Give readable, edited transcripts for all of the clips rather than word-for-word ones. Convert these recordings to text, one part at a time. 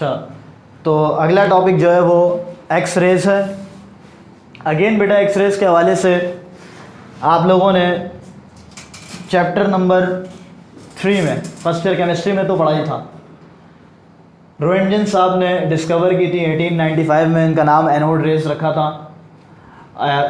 अच्छा, तो अगला टॉपिक जो है वो एक्स रेज है। अगेन बेटा एक्स रेज के हवाले से आप लोगों ने चैप्टर नंबर 3 में फर्स्ट ईयर केमिस्ट्री में तो पढ़ा ही था। रोएंटगेन साहब ने डिस्कवर की थी 1895 में, इनका नाम एनोड रेज रखा था।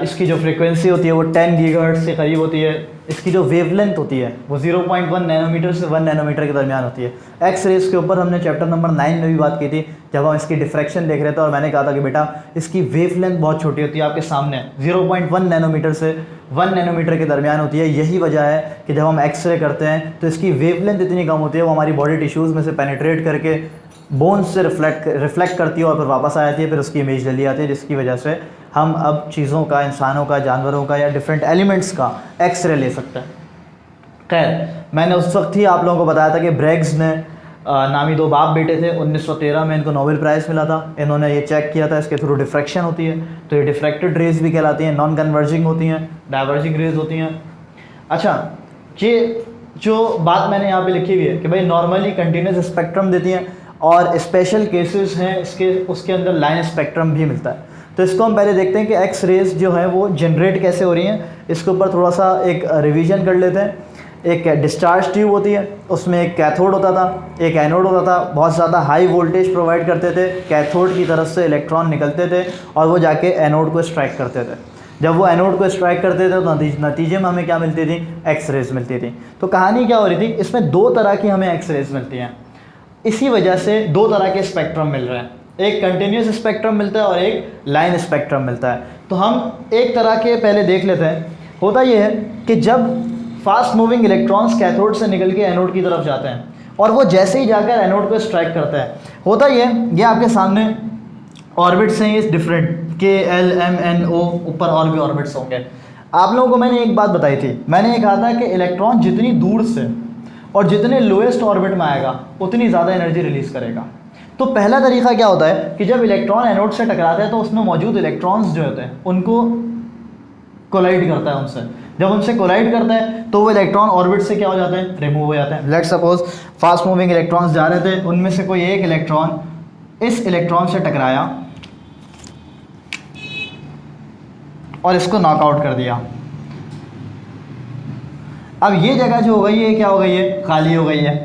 इसकी जो फ्रीक्वेंसी होती है वो 10 गीगाहर्ट्ज़ के करीब होती है। इसकी जो वेवलेंथ होती है वो 0.1 नैनोमीटर से 1 नैनोमीटर के दरमियान होती है। एक्स रेज के ऊपर हमने चैप्टर नंबर 9 में भी बात की थी, जब हम इसकी डिफ्रैक्शन देख रहे थे, और मैंने कहा था कि बेटा इसकी वेवलेंथ बहुत छोटी होती है, आपके सामने 0.1 नैनोमीटर से 1 नैनोमीटर के दरमियान होती है। यही वजह है कि जब हम एक्सरे करते हैं तो इसकी वेवलेंथ इतनी कम होती है, वो हमारी बॉडी टिश्यूज़ में से पेनिट्रेट करके बोन्स से रिफ्लेक्ट करती है और फिर वापस आ जाती है, फिर उसकी इमेज ले ली जाती है, जिसकी वजह से हम अब चीज़ों का, इंसानों का, जानवरों का या डिफरेंट एलिमेंट्स का एक्सरे ले सकते हैं। खैर, मैंने उस वक्त ही आप लोगों को बताया था कि ब्रैग्स ने नामी 2 बाप बेटे थे, 1913 में इनको नोबेल प्राइज़ मिला था। इन्होंने ये चेक किया था इसके थ्रू डिफ्रैक्शन होती है, तो ये डिफ्रैक्टेड रेज भी कहलाती हैं, नॉन कन्वर्जिंग होती हैं, डाइवर्जिंग रेज होती हैं। अच्छा, ये जो बात मैंने यहाँ पे लिखी हुई है कि भाई नॉर्मली कंटिन्यूस स्पेक्ट्रम देती हैं और स्पेशल केसेस हैं इसके, उसके अंदर लाइन स्पेक्ट्रम भी मिलता है। तो इसको हम पहले देखते हैं कि एक्स रेज जो है वो जनरेट कैसे हो रही हैं। इसके ऊपर थोड़ा सा एक रिवीजन कर लेते हैं। एक डिस्चार्ज ट्यूब होती है, उसमें एक कैथोड होता था, एक एनोड होता था। बहुत ज़्यादा हाई वोल्टेज प्रोवाइड करते थे, कैथोड की तरफ से इलेक्ट्रॉन निकलते थे और वो जाके एनोड को स्ट्राइक करते थे। जब वो एनोड को स्ट्राइक करते थे तो नतीजे में हमें क्या मिलती थी? एक्स रेज मिलती थी। तो कहानी क्या हो रही थी, इसमें 2 तरह की हमें एक्स रेज मिलती हैं। इसी वजह से 2 तरह के स्पेक्ट्रम मिल रहे हैं, एक कंटिन्यूस स्पेक्ट्रम मिलता है और एक लाइन स्पेक्ट्रम मिलता है। तो हम एक तरह के पहले देख लेते हैं। होता यह है कि जब फास्ट मूविंग इलेक्ट्रॉन्स कैथोड से निकल के एनोड की तरफ जाते हैं और वो जैसे ही जाकर एनोड को स्ट्राइक करते हैं, होता ये आपके सामने ऑर्बिट्स हैं, ये डिफरेंट के एल एम एन ओ, ऊपर और भी ऑर्बिट्स होंगे। आप लोगों को मैंने एक बात बताई थी, मैंने ये कहा था कि इलेक्ट्रॉन जितनी दूर से और जितने लोएस्ट ऑर्बिट में आएगा उतनी ज़्यादा एनर्जी रिलीज़ करेगा। तो पहला तरीका क्या होता है कि जब इलेक्ट्रॉन एनोड से टकराते हैं तो उसमें मौजूद इलेक्ट्रॉन्स जो होते हैं उनको कोलाइड करता है उनसे। जब उनसे कोलाइड करता है तो वो इलेक्ट्रॉन ऑर्बिट से क्या हो जाते हैं? रिमूव हो जाते हैं। Let's suppose fast moving electrons जा रहे थे, उनमें से कोई एक इलेक्ट्रॉन इस इलेक्ट्रॉन से टकराया और इसको नॉकआउट कर दिया। अब ये जगह जो हो गई है क्या हो गई है? खाली हो गई है।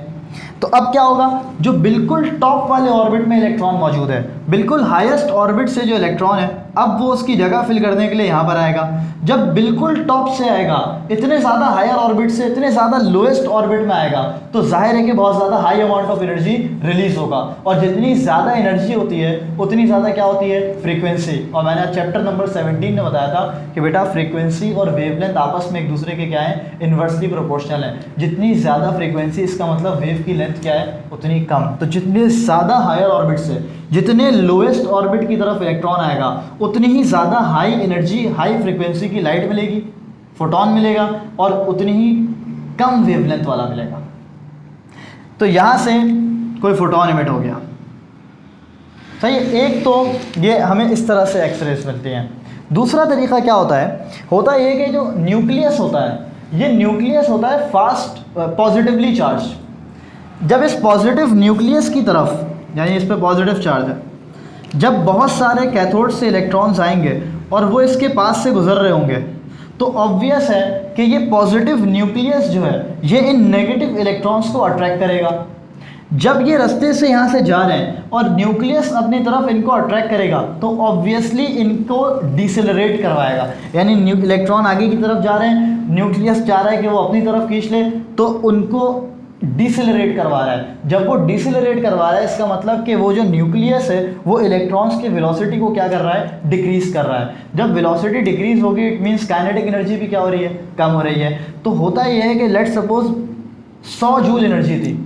तो अब क्या होगा, जो बिल्कुल टॉप वाले ऑर्बिट में इलेक्ट्रॉन मौजूद है, बिल्कुल हाईएस्ट ऑर्बिट से जो इलेक्ट्रॉन है, अब वो उसकी जगह फिल करने के लिए यहाँ पर आएगा। जब बिल्कुल टॉप से आएगा, इतने ज़्यादा हायर ऑर्बिट से इतने ज़्यादा लोएस्ट ऑर्बिट में आएगा, तो जाहिर है कि बहुत ज़्यादा high amount of energy release होगा। और जितनी ज़्यादा एनर्जी होती है उतनी ज़्यादा क्या होती है? फ्रीक्वेंसी। और मैंने चैप्टर नंबर 17 में बताया था कि बेटा फ्रीक्वेंसी और वेवलेंथ आपस में एक दूसरे के क्या है? इन्वर्सली प्रोपोर्शनल है। जितनी ज़्यादा फ्रीक्वेंसी, इसका मतलब वेव की लेंथ क्या है? उतनी कम। तो जितने ज़्यादा हायर ऑर्बिट से जितने लोएस्ट ऑर्बिट की तरफ इलेक्ट्रॉन आएगा उतनी ही ज़्यादा हाई एनर्जी, हाई फ्रीक्वेंसी की लाइट मिलेगी, फोटॉन मिलेगा, और उतनी ही कम वेवलेंथ वाला मिलेगा। तो यहाँ से कोई फोटॉन इमिट हो गया, सही। एक तो ये हमें इस तरह से एक्सरेज मिलती हैं। दूसरा तरीका क्या होता है? होता ये कि जो न्यूक्लियस होता है, ये न्यूक्लियस होता है फास्ट पॉजिटिवली चार्ज। जब इस पॉजिटिव न्यूक्लियस की तरफ, यानी इस पे पॉजिटिव चार्ज है, जब बहुत सारे कैथोड से इलेक्ट्रॉन्स आएंगे और वो इसके पास से गुजर रहे होंगे, तो ऑब्वियस है कि ये पॉजिटिव न्यूक्लियस जो है ये इन नेगेटिव इलेक्ट्रॉन्स को अट्रैक्ट करेगा। जब ये रास्ते से यहाँ से जा रहे हैं और न्यूक्लियस अपनी तरफ इनको अट्रैक्ट करेगा तो ऑब्वियसली इनको डिसेलरेट करवाएगा। यानी इलेक्ट्रॉन आगे की तरफ जा रहे हैं, न्यूक्लियस चाह रहा है कि वो अपनी तरफ खींच ले, तो उनको डिसेलरेट करवा रहा है। जब वो डिसेलरेट करवा रहा है, इसका मतलब कि वो जो न्यूक्लियस है वो इलेक्ट्रॉन्स की वेलोसिटी को क्या कर रहा है? डिक्रीज कर रहा है। जब वेलोसिटी डिक्रीज होगी, इट मीन्स काइनेटिक एनर्जी भी क्या हो रही है? कम हो रही है। तो होता यह है कि लेट्स सपोज 100 जूल एनर्जी थी,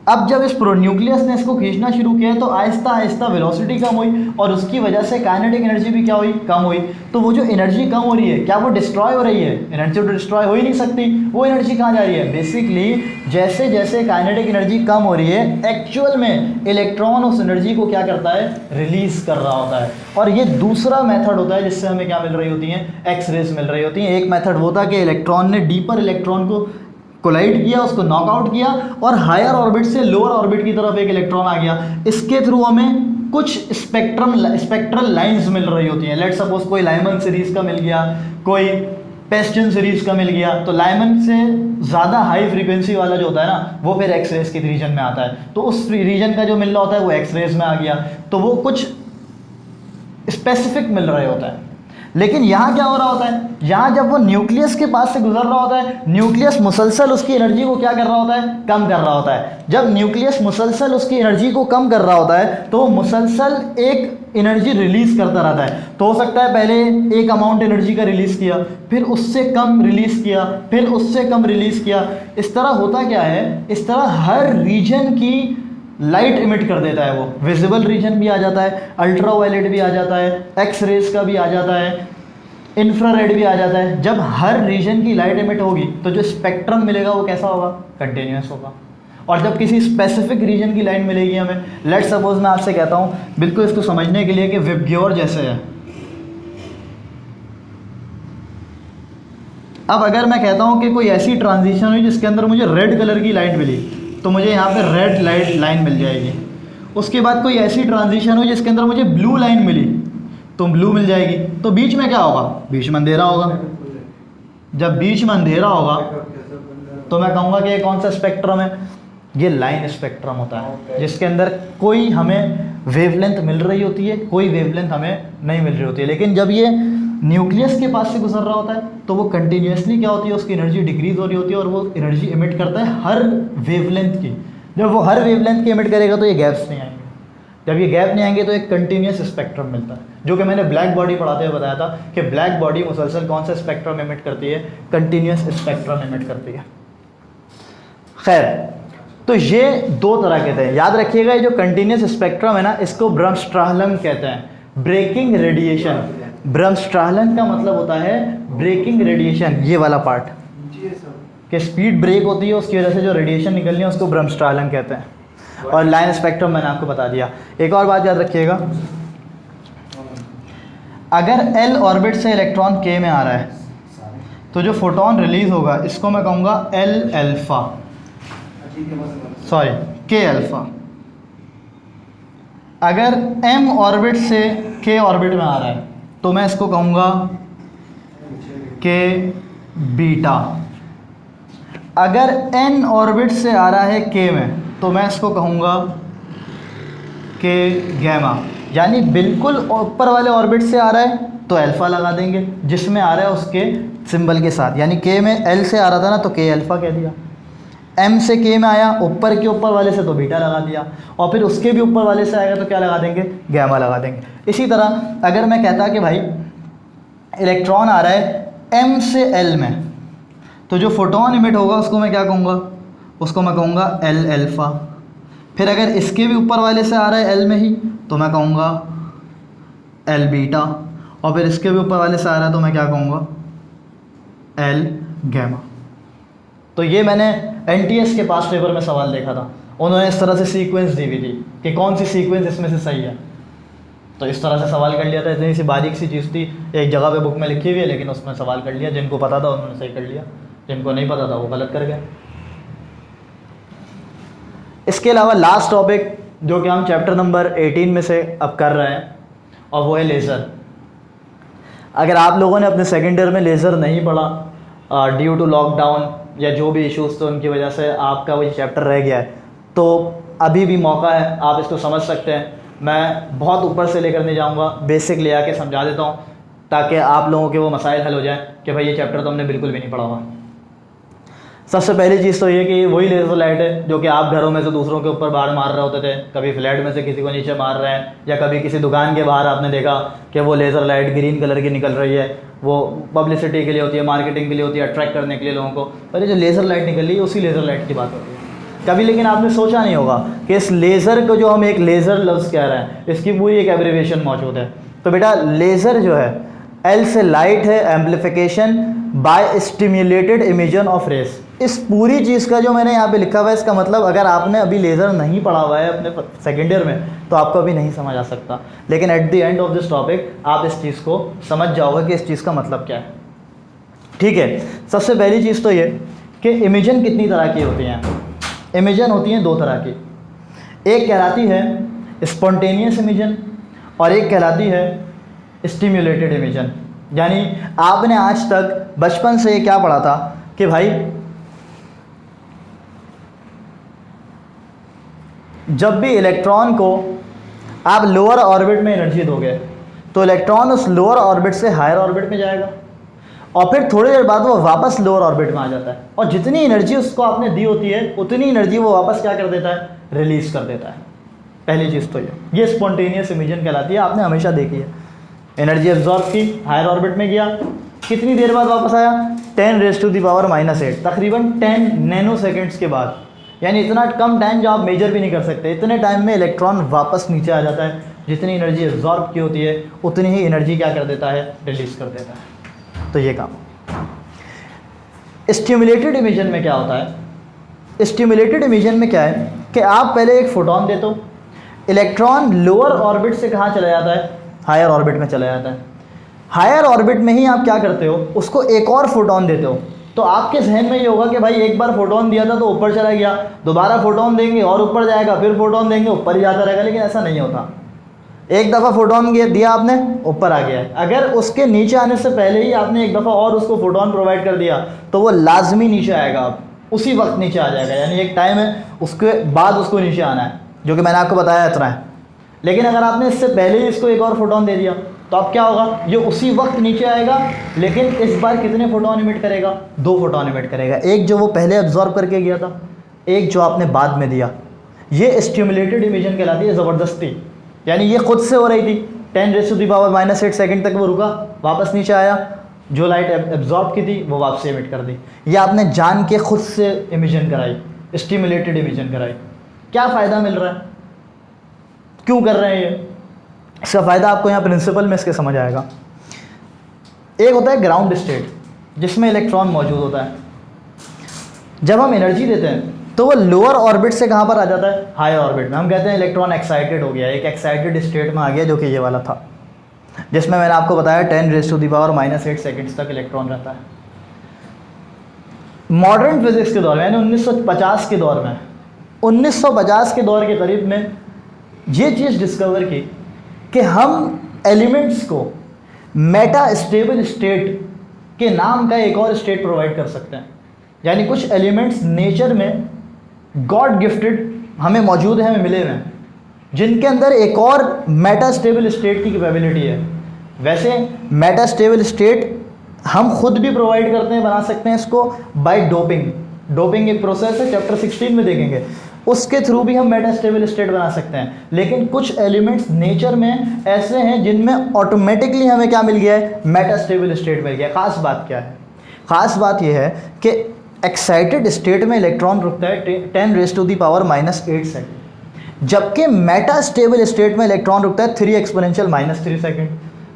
अब जब इस न्यूक्लियस ने इसको खींचना शुरू किया तो आहिस्ता आहिस्ता वेलोसिटी कम हुई और उसकी वजह से काइनेटिक एनर्जी भी क्या हुई? कम हुई। तो वो जो एनर्जी कम हो रही है, क्या वो डिस्ट्रॉय हो रही है? एनर्जी तो डिस्ट्रॉय हो ही नहीं सकती। वो एनर्जी कहाँ जा रही है? बेसिकली जैसे जैसे काइनेटिक एनर्जी कम हो रही है, एक्चुअल में इलेक्ट्रॉन उस एनर्जी को क्या करता है? रिलीज कर रहा होता है। और ये दूसरा मेथड होता है जिससे हमें क्या मिल रही होती हैं? एक्स रेज मिल रही होती हैं। एक मेथड वो था कि इलेक्ट्रॉन ने डीपर इलेक्ट्रॉन को कोलाइड किया, उसको नॉकआउट किया और हायर ऑर्बिट से लोअर ऑर्बिट की तरफ एक इलेक्ट्रॉन आ गया। इसके थ्रू हमें कुछ स्पेक्ट्रल लाइंस मिल रही होती हैं। लेट सपोज कोई लाइमन सीरीज का मिल गया, कोई पेस्टन सीरीज का मिल गया, तो लाइमन से ज़्यादा हाई फ्रीक्वेंसी वाला जो होता है ना वो फिर एक्स रेज के रीजन में आता है, तो उस रीजन का जो मिल रहा होता है वो एक्स रेज में आ गया, तो वो कुछ स्पेसिफिक मिल रहे होता है। लेकिन यहाँ क्या हो रहा होता है, यहाँ जब वो न्यूक्लियस के पास से गुजर रहा होता है, न्यूक्लियस मुसलसल उसकी एनर्जी को क्या कर रहा होता है, कम कर रहा होता है। जब न्यूक्लियस मुसलसल उसकी एनर्जी को कम कर रहा होता है तो मुसलसल एक एनर्जी रिलीज़ करता रहता है। तो हो सकता है पहले एक अमाउंट एनर्जी का रिलीज़ किया, फिर उससे कम रिलीज़ किया, फिर उससे कम रिलीज़ किया। इस तरह होता क्या है, इस तरह हर रीजन की लाइट इमिट कर देता है। वो विजिबल रीजन भी आ जाता है, अल्ट्रा वायलेट भी आ जाता है, एक्स रेज का भी आ जाता है, इंफ्रारेड भी आ जाता है। जब हर रीजन की लाइट इमिट होगी तो जो स्पेक्ट्रम मिलेगा वो कैसा होगा, कंटिन्यूस होगा। और जब किसी स्पेसिफिक रीजन की लाइट मिलेगी हमें, लेट सपोज मैं आपसे कहता हूँ बिल्कुल इसको समझने के लिए कि विबग्योर जैसे है। अब अगर मैं कहता हूँ कि कोई ऐसी ट्रांजिशन हुई जिसके अंदर मुझे रेड कलर की लाइट मिली, तो मुझे यहाँ पे रेड लाइट लाइन मिल जाएगी। उसके बाद कोई ऐसी ट्रांजिशन हुई जिसके अंदर मुझे ब्लू लाइन मिली, तो ब्लू मिल जाएगी। तो बीच में क्या होगा, बीच में अंधेरा होगा। जब बीच में अंधेरा होगा तो मैं कहूँगा कि ये कौन सा स्पेक्ट्रम है, ये लाइन स्पेक्ट्रम होता है, जिसके अंदर कोई हमें वेवलेंथ मिल रही होती है, कोई वेवलेंथ हमें नहीं मिल रही होती है। लेकिन जब ये न्यूक्लियस के पास से गुजर रहा होता है तो वो कंटिन्यूसली क्या होती है, उसकी एनर्जी डिक्रीज हो रही होती है और वो एनर्जी इमिट करता है हर वेवलेंथ की। जब वो हर वेवलेंथ की इमिट करेगा तो ये गैप्स नहीं आएंगे। जब ये गैप नहीं आएंगे तो एक कंटिन्यूस स्पेक्ट्रम मिलता है, जो कि मैंने ब्लैक बॉडी पढ़ाते हुए बताया था कि ब्लैक बॉडी मुसलसल कौन सा स्पेक्ट्रम इमिट करती है, कंटिन्यूस स्पेक्ट्रम इमिट करती है। खैर, तो ये दो तरह के थे, याद रखिएगा। ये जो कंटिन्यूस स्पेक्ट्रम है ना, इसको ब्रह्मस्ट्राहलन कहते हैं, ब्रेकिंग रेडिएशन। ब्रह्मस्ट्राहलन का मतलब होता है ब्रेकिंग रेडिएशन, ये वाला पार्ट कि स्पीड ब्रेक होती है, उसकी वजह से जो रेडिएशन निकलनी है उसको ब्रह्मस्ट्राहलन कहते हैं। और लाइन स्पेक्ट्रम मैंने आपको बता दिया। एक और बात याद रखिएगा, अगर एल ऑर्बिट से इलेक्ट्रॉन के में आ रहा है तो जो फोटोन रिलीज होगा इसको मैं कहूँगा एल अल्फा, सॉरी के अल्फा। अगर एम ऑर्बिट से के ऑर्बिट में आ रहा है तो मैं इसको कहूँगा के बीटा। अगर एन ऑर्बिट से आ रहा है के में तो मैं इसको कहूँगा के गैमा। यानी बिल्कुल ऊपर वाले ऑर्बिट से आ रहा है तो अल्फ़ा लगा देंगे, जिसमें आ रहा है उसके सिंबल के साथ। यानी के में एल से आ रहा था ना तो के अल्फ़ा कह दिया, एम से के में आया ऊपर के ऊपर वाले से तो बीटा लगा दिया, और फिर उसके भी ऊपर वाले से आएगा तो क्या लगा देंगे, गैमा लगा देंगे। इसी तरह अगर मैं कहता कि भाई इलेक्ट्रॉन आ रहा है एम से एल में, तो जो फोटोन इमिट होगा उसको मैं क्या कहूँगा, उसको मैं कहूँगा एल अल्फ़ा। फिर अगर इसके भी ऊपर वाले से आ रहा है एल में ही तो मैं कहूँगा एल बीटा, और फिर इसके भी ऊपर वाले से आ रहा है तो मैं क्या कहूँगा, एल गैमा। तो ये मैंने एनटीएस के पास पेपर में सवाल देखा था, उन्होंने इस तरह से सीक्वेंस दी हुई थी कि कौन सी सीक्वेंस इसमें से सही है, तो इस तरह से सवाल कर लिया था। इतनी सी बारीक सी चीज़ थी, एक जगह पे बुक में लिखी हुई है, लेकिन उसमें सवाल कर लिया। जिनको पता था उन्होंने सही कर लिया, जिनको नहीं पता था वो गलत कर गए। इसके अलावा लास्ट टॉपिक जो कि हम चैप्टर नंबर 18 में से अब कर रहे हैं, और वो है लेज़र। अगर आप लोगों ने अपने सेकेंड ईयर में लेज़र नहीं पढ़ा ड्यू टू लॉकडाउन या जो भी इश्यूज़ थे उनकी वजह से आपका वही चैप्टर रह गया है, तो अभी भी मौका है, आप इसको समझ सकते हैं। मैं बहुत ऊपर से लेकर नहीं जाऊँगा, बेसिक ले आके समझा देता हूँ ताकि आप लोगों के वो मसाइल हल हो जाएं कि भाई ये चैप्टर तो हमने बिल्कुल भी नहीं पढ़ा हुआ। सबसे पहली चीज़ तो ये कि वही लेज़र लाइट है जो कि आप घरों में से दूसरों के ऊपर बाहर मार रहे होते थे, कभी फ्लैट में से किसी को नीचे मार रहे हैं, या कभी किसी दुकान के बाहर आपने देखा कि वो लेज़र लाइट ग्रीन कलर की निकल रही है, वो पब्लिसिटी के लिए होती है, मार्केटिंग के लिए होती है, अट्रैक्ट करने के लिए लोगों को। पर ये जो लेज़र लाइट निकल रही है उसी लेज़र लाइट की बात होती है। कभी लेकिन आपने सोचा नहीं होगा कि इस लेज़र को जो हम एक लेज़र लफ्ज़ कह रहे हैं इसकी पूरी एक एब्रिविएशन मौजूद है। तो बेटा लेज़र जो है एल से लाइट है, amplification by stimulated emission of rays. इस पूरी चीज़ का जो मैंने यहाँ पे लिखा हुआ है, इसका मतलब अगर आपने अभी लेज़र नहीं पढ़ा हुआ है अपने सेकेंड ईयर में तो आपको अभी नहीं समझ आ सकता, लेकिन at the end of this topic आप इस चीज़ को समझ जाओगे कि इस चीज़ का मतलब क्या है। ठीक है, सबसे पहली चीज़ तो ये कि इमेजन कितनी तरह की होती हैं। इमेजन होती हैं दो तरह की, एक कहलाती है स्पॉन्टेनियस इमेजन और एक कहलाती है स्टिम्युलेटेड इमेजन। यानी आपने आज तक बचपन से ये क्या पढ़ा था कि भाई जब भी इलेक्ट्रॉन को आप लोअर ऑर्बिट में एनर्जी दोगे तो इलेक्ट्रॉन उस लोअर ऑर्बिट से हायर ऑर्बिट में जाएगा और फिर थोड़ी देर बाद वो वापस लोअर ऑर्बिट में आ जाता है, और जितनी एनर्जी उसको आपने दी होती है उतनी एनर्जी वो वापस क्या कर देता है, रिलीज़ कर देता है। पहली चीज़ तो ये स्पॉन्टेनियस इमिशन कहलाती है, आपने हमेशा देखी है। एनर्जी एब्जॉर्ब की, हायर ऑर्बिट में गया, कितनी देर बाद वापस आया, 10⁻⁸, तकरीबन 10 नैनो सेकेंड्स के बाद, यानी इतना कम टाइम जो आप मेजर भी नहीं कर सकते, इतने टाइम में इलेक्ट्रॉन वापस नीचे आ जाता है। जितनी एनर्जी एब्जॉर्ब की होती है उतनी ही एनर्जी क्या कर देता है, रिलीज़ कर देता है। तो ये काम। स्टिमुलेटेड इमिशन में क्या होता है, स्टिमुलेटेड इमिशन में क्या है कि आप पहले एक फोटोन देते हो, इलेक्ट्रॉन लोअर ऑर्बिट से कहाँ चला जाता है, हायर ऑर्बिट में चला जाता है। हायर ऑर्बिट में ही आप क्या करते हो, उसको एक और फोटोन देते हो। तो आपके जहन में ये होगा कि भाई एक बार फोटोन दिया था तो ऊपर चला गया, दोबारा फोटोन देंगे और ऊपर जाएगा, फिर फोटोन देंगे ऊपर ही जाता रहेगा। लेकिन ऐसा नहीं होता, एक दफ़ा फोटोन दिया आपने, ऊपर आ गया है। अगर उसके नीचे आने से पहले ही आपने एक दफ़ा और उसको फोटोन प्रोवाइड कर दिया तो वो लाजमी नीचे आएगा, अब उसी वक्त नीचे आ जाएगा। यानी एक टाइम है, उसके बाद उसको नीचे आना है, जो कि मैंने आपको बताया इतना है। लेकिन अगर आपने इससे पहले ही इसको एक और फोटोन दे दिया तो अब क्या होगा, ये उसी वक्त नीचे आएगा, लेकिन इस बार कितने फोटोन इमिट करेगा, 2 फोटोन इमिट करेगा। एक जो वो पहले एब्जॉर्ब करके गया था, एक जो आपने बाद में दिया। ये स्टिमुलेटेड इमिशन कहलाती है, ज़बरदस्ती। यानी ये खुद से हो रही थी, 10⁻⁸ सेकंड तक वो रुका, वापस नीचे आया, जो लाइट एब्जॉर्ब की थी वो वापस इमिट कर दी। ये आपने जान के खुद से इमिशन कराई, स्टिमुलेटेड इमिशन कराई। क्या फ़ायदा मिल रहा है, क्यों कर रहे हैं ये, इसका फ़ायदा आपको यहाँ प्रिंसिपल में इसके समझ आएगा। एक होता है ग्राउंड स्टेट, जिसमें इलेक्ट्रॉन मौजूद होता है। जब हम एनर्जी देते हैं तो वो लोअर ऑर्बिट से कहाँ पर आ जाता है, हायर ऑर्बिट में। हम कहते हैं इलेक्ट्रॉन एक्साइटेड हो गया, एक एक्साइटेड स्टेट में आ गया, जो कि ये वाला था, जिसमें मैंने आपको बताया 10⁻⁻8 सेकेंड्स तक इलेक्ट्रॉन रहता है। मॉडर्न फिजिक्स के दौर में, यानी 1950 के दौर में, 1950 के दौर के करीब में ये चीज़ डिस्कवर की कि हम एलिमेंट्स को मेटा स्टेबल स्टेट के नाम का एक और स्टेट प्रोवाइड कर सकते हैं। यानी कुछ एलिमेंट्स नेचर में गॉड गिफ्टेड हमें मौजूद है, हमें मिले हुए हैं, जिनके अंदर एक और मेटा स्टेबल स्टेट की कैपेबिलिटी है। वैसे मेटा स्टेबल स्टेट हम खुद भी प्रोवाइड करते हैं, बना सकते हैं इसको बाय डोपिंग। डोपिंग एक प्रोसेस है, चैप्टर 16 में देखेंगे, उसके थ्रू भी हम मेटा स्टेबल स्टेट बना सकते हैं। लेकिन कुछ एलिमेंट्स नेचर में ऐसे हैं जिनमें ऑटोमेटिकली हमें क्या मिल गया है, मेटा स्टेबल स्टेट मिल गया। ख़ास बात क्या है, ख़ास बात यह है कि एक्साइटेड स्टेट में इलेक्ट्रॉन रुकता है 10⁻⁻8 सेकेंड, जबकि मेटा स्टेबल स्टेट में इलेक्ट्रॉन रुकता है 3⁻⁻³ सेकेंड।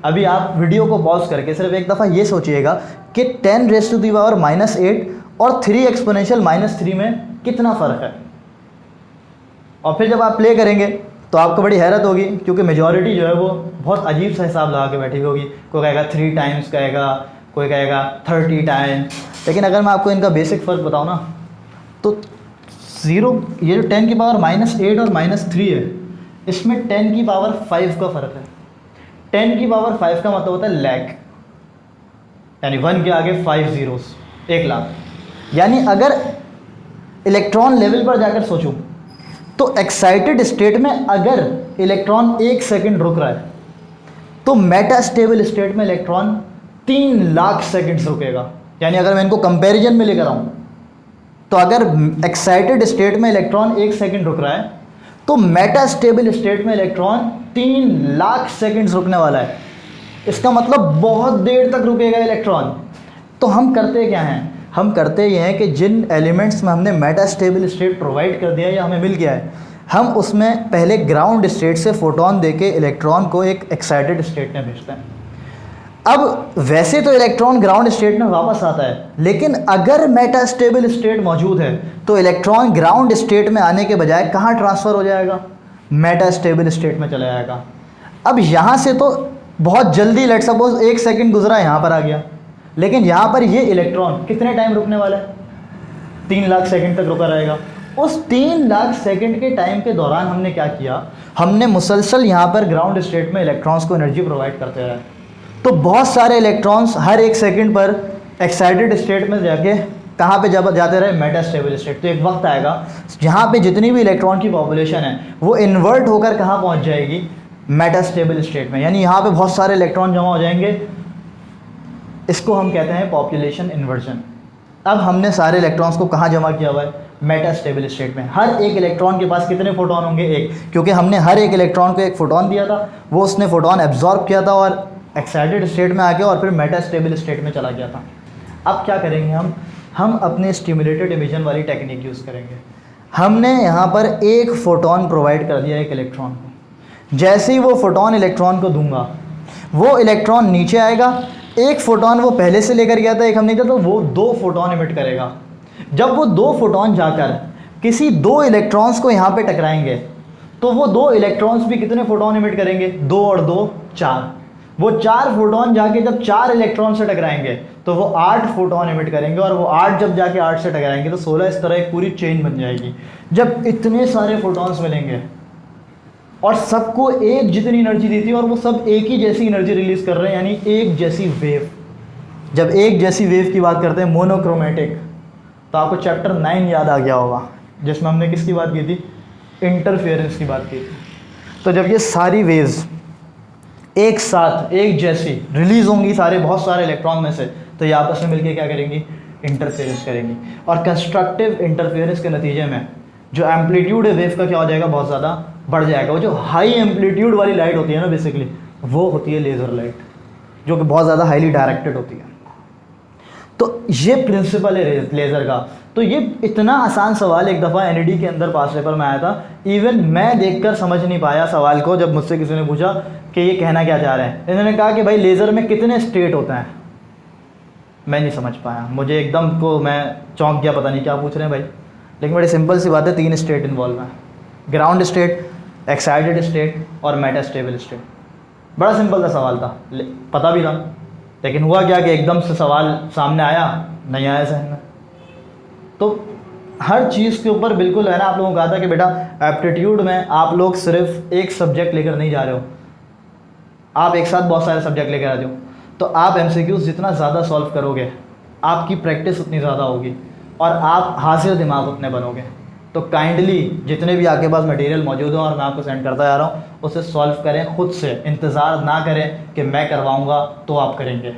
अभी आप वीडियो को पॉज करके सिर्फ एक दफ़ा ये सोचिएगा कि 10⁻⁻8 और 3⁻⁻³ में कितना फ़र्क है, और फिर जब आप प्ले करेंगे तो आपको बड़ी हैरत होगी, क्योंकि मेजॉरिटी जो है वो बहुत अजीब सा हिसाब लगा के बैठी होगी। कोई कहेगा 3 टाइम्स कहेगा, कोई कहेगा 30 टाइम्स। लेकिन अगर मैं आपको इनका बेसिक फ़र्क बताऊँ ना, तो 0, ये जो 10⁻⁻8 और -3 है, इसमें 10⁵ का फ़र्क है। 10⁵ का मतलब होता है लैख, यानी 1 के आगे 5 zeros, 1 लाख। यानी अगर इलेक्ट्रॉन लेवल पर जाकर सोचूं तो एक्साइटेड स्टेट में अगर इलेक्ट्रॉन 1 सेकंड रुक रहा है तो मेटा स्टेबल स्टेट में इलेक्ट्रॉन 3 लाख सेकंड्स रुकेगा। यानी अगर मैं इनको कंपैरिजन में लेकर आऊँ तो अगर एक्साइटेड स्टेट में इलेक्ट्रॉन 1 सेकंड रुक रहा है तो मेटा स्टेबल स्टेट में इलेक्ट्रॉन 3 लाख सेकंड्स रुकने वाला है। इसका मतलब बहुत देर तक रुकेगा इलेक्ट्रॉन। तो हम करते क्या हैं, हम करते ये हैं कि जिन एलिमेंट्स में हमने मेटा स्टेबल स्टेट प्रोवाइड कर दिया या हमें मिल गया है, हम उसमें पहले ग्राउंड स्टेट से फोटोन देके इलेक्ट्रॉन को एक एक्साइटेड स्टेट में भेजते हैं। अब वैसे तो इलेक्ट्रॉन ग्राउंड स्टेट में वापस आता है, लेकिन अगर मेटा स्टेबल स्टेट मौजूद है तो इलेक्ट्रॉन ग्राउंड स्टेट में आने के बजाय कहाँ ट्रांसफ़र हो जाएगा, मेटा स्टेबल स्टेट में चला जाएगा। अब यहाँ से तो बहुत जल्दी, लेट सपोज 1 सेकंड गुजरा, यहाँ पर आ गया, लेकिन यहाँ पर ये इलेक्ट्रॉन कितने टाइम रुकने वाला है, 3 लाख सेकंड तक रुका रहेगा। उस 3 लाख सेकंड के टाइम के दौरान हमने क्या किया, हमने मुसलसल यहाँ पर ग्राउंड स्टेट में इलेक्ट्रॉन्स को एनर्जी प्रोवाइड करते रहे। तो बहुत सारे इलेक्ट्रॉन्स हर 1 सेकंड पर एक्साइटेड स्टेट में जाके कहाँ पे जब जाते रहे, मेटास्टेबल स्टेट। तो एक वक्त आएगा जहाँ पे जितनी भी इलेक्ट्रॉन की पॉपुलेशन है वो इन्वर्ट होकर कहाँ पहुँच जाएगी, मेटास्टेबल स्टेट में, यानी यहाँ पे बहुत सारे इलेक्ट्रॉन जमा हो जाएंगे। इसको हम कहते हैं पॉपुलेशन इन्वर्जन। अब हमने सारे इलेक्ट्रॉन्स को कहाँ जमा किया हुआ है, मेटास्टेबल स्टेट में। हर एक इलेक्ट्रॉन के पास कितने फोटोन होंगे, 1, क्योंकि हमने हर एक इलेक्ट्रॉन को 1 फोटोन दिया था, वो उसने फोटोन एब्जॉर्ब किया था और एक्साइटेड स्टेट में आके और फिर मेटास्टेबल स्टेट में चला गया था। अब क्या करेंगे हम अपने स्टिमुलेटेड इमिशन वाली टेक्निक यूज़ करेंगे। हमने यहाँ पर 1 फोटोन प्रोवाइड कर दिया एक इलेक्ट्रॉन को। जैसे ही वो फोटोन इलेक्ट्रॉन को दूंगा, वो इलेक्ट्रॉन नीचे आएगा। 1 फोटोन वो पहले से लेकर गया था, 1 हमने दिया, तो वो 2 फोटोन इमिट करेगा। जब वो 2 फोटोन जाकर किसी 2 इलेक्ट्रॉन्स को यहाँ पे टकराएंगे, तो वो 2 इलेक्ट्रॉन्स भी कितने फोटोन इमिट करेंगे, 2 और 2 4। वो 4 फोटोन जाके जब 4 इलेक्ट्रॉन से टकराएंगे तो वो 8 फोटोन इमिट करेंगे, और वो 8 जब जाके 8 से टकराएंगे तो 16। इस तरह एक पूरी चेन बन जाएगी। जब इतने सारे फोटोन्स मिलेंगे और सबको एक जितनी एनर्जी दी थी और वो सब एक ही जैसी एनर्जी रिलीज़ कर रहे हैं, यानी एक जैसी वेव। जब एक जैसी वेव की बात करते हैं, मोनोक्रोमेटिक, तो आपको चैप्टर 9 याद आ गया होगा, जिसमें हमने किसकी बात की थी, इंटरफेरेंस की बात की थी। तो जब ये सारी वेव्स एक साथ एक जैसी रिलीज़ होंगी बहुत सारे इलेक्ट्रॉन में से, तो ये आपस में मिलकर क्या करेंगी, इंटरफेरेंस करेंगी। और कंस्ट्रक्टिव इंटरफेरेंस के नतीजे में जो एम्पलीट्यूड है वेव का क्या हो जाएगा, बहुत ज़्यादा बढ़ जाएगा। वो जो हाई एम्पलीट्यूड वाली लाइट होती है ना, बेसिकली वो होती है लेज़र लाइट, जो कि बहुत ज़्यादा हाईली डायरेक्टेड होती है। तो ये प्रिंसिपल है लेज़र का। तो ये इतना आसान सवाल एक दफ़ा एनईडी के अंदर पास पेपर में आया था। इवन मैं देखकर समझ नहीं पाया सवाल को, जब मुझसे किसी ने पूछा कि ये कहना क्या चाह रहे हैं। इन्होंने कहा कि भाई लेज़र में कितने स्टेट होते हैं, मैं नहीं समझ पाया। मुझे एकदम को मैं चौंक गया, पता नहीं क्या पूछ रहे हैं भाई। लेकिन बड़ी सिंपल सी बात है, 3 स्टेट इन्वॉल्व हैं, ग्राउंड स्टेट, एक्साइटेड स्टेट और मेटास्टेबल स्टेट। बड़ा सिंपल सा सवाल था, पता भी था, लेकिन हुआ क्या कि एकदम से सवाल सामने आया, नहीं आया सहन में। तो हर चीज़ के ऊपर बिल्कुल है ना, आप लोगों को कहा था कि बेटा एप्टीट्यूड में आप लोग सिर्फ एक सब्जेक्ट लेकर नहीं जा रहे हो, आप एक साथ बहुत सारे सब्जेक्ट लेकर आते हो। तो आप एमसीक्यूज़ जितना ज़्यादा सॉल्व करोगे, आपकी प्रैक्टिस उतनी ज़्यादा होगी और आप हाजिर दिमाग उतने बनोगे। तो काइंडली जितने भी आपके पास मटेरियल मौजूद हो और मैं आपको सेंड करता जा रहा हूँ, उसे सॉल्व करें खुद से। इंतज़ार ना करें कि मैं करवाऊँगा तो आप करेंगे,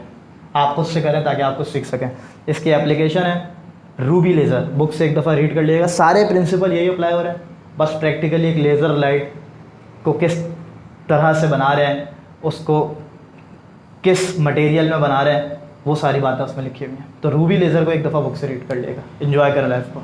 आप खुद से करें ताकि आप कुछ सीख सकें। इसकी एप्लीकेशन है रूबी लेज़र, बुक से एक दफ़ा रीड कर लीजिएगा। सारे प्रिंसिपल यही अप्लाई हो रहे हैं, बस प्रैक्टिकली एक लेज़र लाइट को किस तरह से बना रहे हैं, उसको किस मटेरियल में बना रहे हैं, वो सारी बातें उसमें लिखी हुई हैं। तो रूबी लेज़र को एक दफ़ा बुक से रीड कर लिएगा। एंजॉय करें लाइफ को।